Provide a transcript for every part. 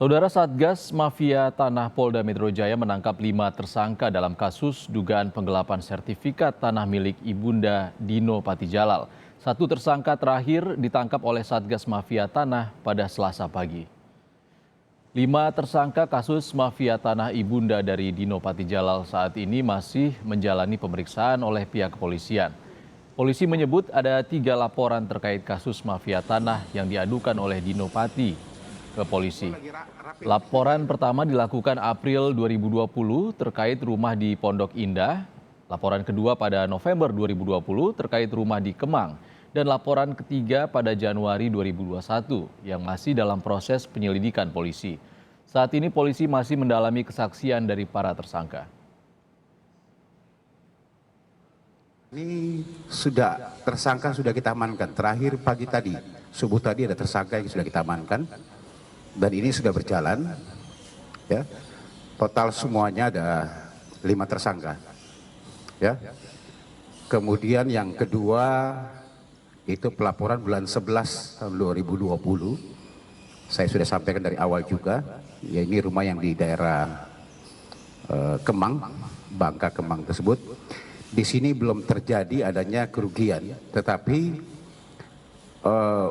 Saudara Satgas Mafia Tanah Polda Metro Jaya menangkap 5 tersangka dalam kasus dugaan penggelapan sertifikat tanah milik Ibunda Dino Patijalal. Satu tersangka terakhir ditangkap oleh Satgas Mafia Tanah pada Selasa pagi. 5 tersangka kasus mafia tanah Ibunda dari Dino Patijalal saat ini masih menjalani pemeriksaan oleh pihak kepolisian. Polisi menyebut ada 3 laporan terkait kasus mafia tanah yang diadukan oleh Dino Pati ke polisi. Laporan pertama dilakukan April 2020 terkait rumah di Pondok Indah. Laporan kedua pada November 2020 terkait rumah di Kemang. Dan laporan ketiga pada Januari 2021 yang masih dalam proses penyelidikan polisi. Saat ini polisi masih mendalami kesaksian dari para tersangka. Ini tersangka sudah kita amankan. Terakhir pagi tadi, subuh tadi ada tersangka yang sudah kita amankan. Dan ini sudah berjalan, ya. Total semuanya ada 5 tersangka, ya. Kemudian yang kedua itu pelaporan bulan 11 tahun 2020. Saya sudah sampaikan dari awal juga, ya ini rumah yang di daerah Kemang, Bangka Kemang tersebut. Di sini belum terjadi adanya kerugian, tetapi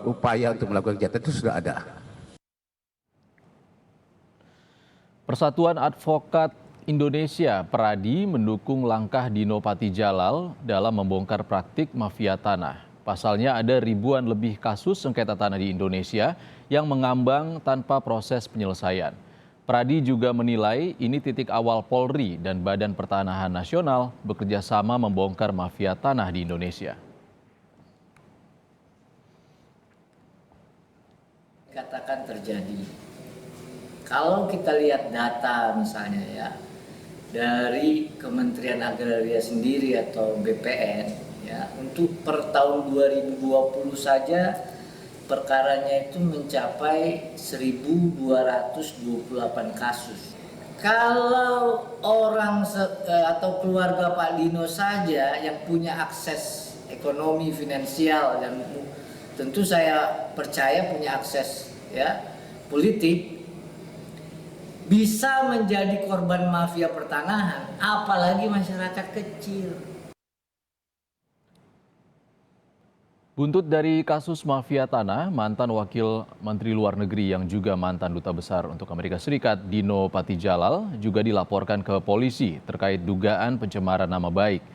upaya untuk melakukan kejahatan itu sudah ada. Persatuan Advokat Indonesia Peradi mendukung langkah Dino Patijalal dalam membongkar praktik mafia tanah. Pasalnya ada ribuan lebih kasus sengketa tanah di Indonesia yang mengambang tanpa proses penyelesaian. Peradi juga menilai ini titik awal Polri dan Badan Pertanahan Nasional bekerja sama membongkar mafia tanah di Indonesia. Katakan terjadi. Kalau kita lihat data misalnya ya dari Kementerian Agraria sendiri atau BPN ya untuk per tahun 2020 saja perkaranya itu mencapai 1.228 kasus. Kalau orang atau keluarga Pak Dino saja yang punya akses ekonomi finansial dan tentu saya percaya punya akses ya politik bisa menjadi korban mafia pertanahan, apalagi masyarakat kecil. Buntut dari kasus mafia tanah, mantan Wakil Menteri Luar Negeri yang juga mantan Duta Besar untuk Amerika Serikat, Dino Patijalal, juga dilaporkan ke polisi terkait dugaan pencemaran nama baik.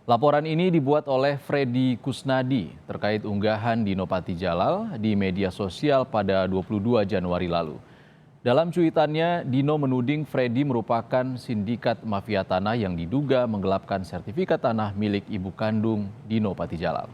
Laporan ini dibuat oleh Freddy Kusnadi terkait unggahan Dino Patijalal di media sosial pada 22 Januari lalu. Dalam cuitannya, Dino menuding Freddy merupakan sindikat mafia tanah yang diduga menggelapkan sertifikat tanah milik ibu kandung Dino Patijalal.